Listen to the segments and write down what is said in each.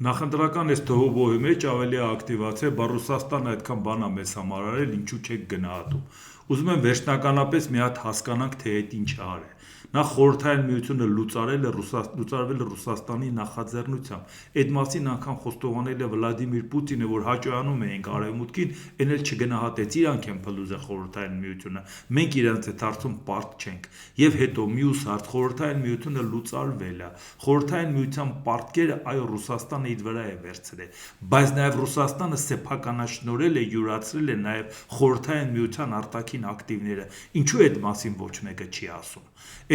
Նախընտրական այս թողոբոհի մեջ ավելի ակտիվացիա, բա Ռուսաստանը այդքան բան է մեզ համար արել, ինչու չեք գնահատում։ Ուզում եմ վերջնականապես մի հատ հասկանանք, թե այդ ինչ է արել։ Նախ խորհրդային միությունը լուծարվել է Ռուսաստանի նախաձեռնությամբ։ Այդ մասին անգամ խոստովանել է Վլադիմիր Պուտինը, որ հաճոյանում էինք արևմուտքին, այն էլ չգնահատեց, իրանք են փլուզել խորհրդային միությունը։ Մենք իրանց այդ հարցում պարտք չենք։ Եվ հետո մյուս հարց, խորհրդային միությունը լուծարվել է։ Խորհրդային միության պարտքերը, այո, Ռուսաստանը իր վրա է վերցրել, բայց նաև Ռուսաստանը սեփականաշնորհել է, յուրացրել է նաև խորհրդային միության արտաքին ակտիվները։ Ինչու այդ մասին ոչ մեկը չի ասում։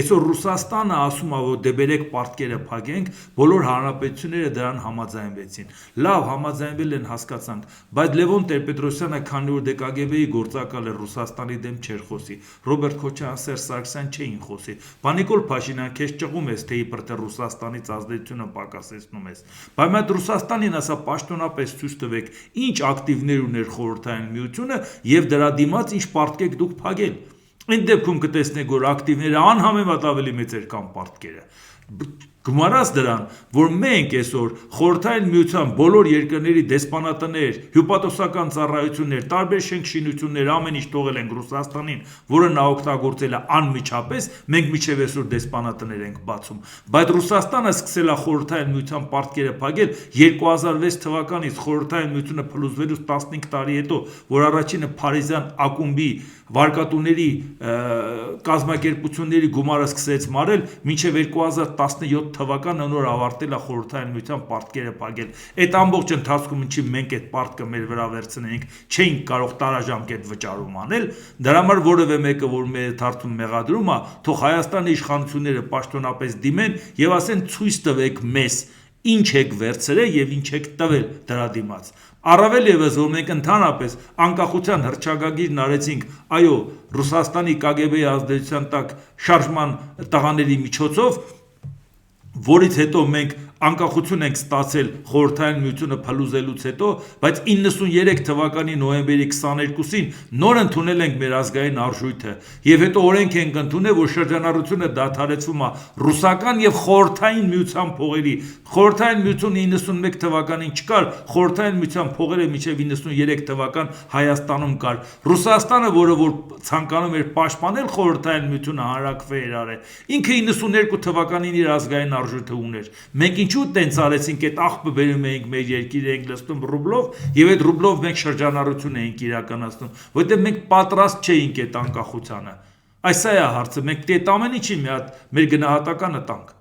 Այսօր Ռուսաստանը ասում է, որ դե բերեք պարտքերը փակենք, բոլոր հանրապետությունները դրան համաձայնվեցին։ Լավ, համաձայնվել են, հասկացանք, բայց Լևոն Տեր-Պետրոսյանը, քանի որ ԴԿԳԲ-ի գործակալ է, Ռուսաստանի դեմ չէր խոսի, Ռոբերտ Քոչարյան, Սերժ Սարգսյան չէին խոսի։ Նիկոլ Փաշինյան, քեզ ճղում ես, թե իբր թե Ռուսաստանից ազդեցությունը պակասեցնում ես։ Բայց այդ Ռուսաստանին ասա պաշտոնապես ցույց տվեք, ինչ ակտիվներ ուներ խորհրդային միությունը եւ դրա դիմաց ինչ պարտք եք դուք փակել։ Այդ դեպքում կտեսնեք, որ ակտիվները անհամեմատ ավելի մեծ էր կամ պարտքերը։ Գումարած դրան, որ մենք այսօր խորհրդային միության բոլոր երկրների դեսպանատներ, հյուպատոսական ծառայություններ, տարբեր շենքշինություններ, ամեն ինչ թողել ենք Ռուսաստանին, որը նա օգտագործել է անմիջապես, մենք միջև այսօր դեսպանատներ ենք բացում։ Բայց Ռուսաստանը սկսել է խորհրդային միության պարտքերը փակել 2006 թվականից խորհրդային միությունը փլուզվելուց 15 տարի հետո, որ առաջինը Փարիզյան ակումբի վարկատուների կազմակերպությունների գումարը սկսեց մարել, մինչև 2017 թվականը նոր ավարտել է խորհրդային միության պարտքերը փակել։ Այդ ամբողջ ընթացքում ինչի մենք այդ պարտքը մեր վրա վերցնենք, չէինք կարող տարաժամկետ վճարում անել, դրա համար որևէ մեկը, որ մեր հարցում մեղադրում է, թող Հայաստանի իշխանությունները պաշտոնապես դիմեն եւ ասեն ցույց տվեք մեզ, ինչ եք վերցրել եւ ինչ եք տվել դրա դիմաց։ Առավել եւս, որ մենք ընդհանրապես անկախության հռչակագիրն արեցինք, այո, Ռուսաստանի ԿԳԲ-ի ազդեցության տակ շարժման տղաների միջոցով, որից հետո մենք անկախություն ենք ստացել խորհրդային միությունը փլուզելուց հետո, բայց 93 թվականի նոյեմբերի 22-ին նոր ընդունել ենք մեր ազգային արժույթը եւ հետո օրենք ենք ընդունել, որ շրջանառությունը դադարեցվում է ռուսական եւ խորհրդային միության փողերի։ Խորհրդային միությունը 91 թվականին չկար, խորհրդային միության փողերը մինչեւ 93 թվական Հայաստանում կար։ Ռուսաստանը, որը որ ցանկանում էր պաշտպանել խորհրդային միությունը, հանրակրվե էր արել։ Ինքը 92 թվականին իր ազգային արժույթը ուներ։ Մենք ինչու տենց արեցինք, այդ աղբը բերում էինք մեր երկիրը ենք լցնում ռուբլով եւ այդ ռուբլով մենք շրջանառություն էինք իրականացնում, որովհետեւ մենք պատրաստ չէինք այդ անկախությանը։ Այս է հարցը, մենք այդ ամեն ինչի մի հատ մեր գնահատականը տանք։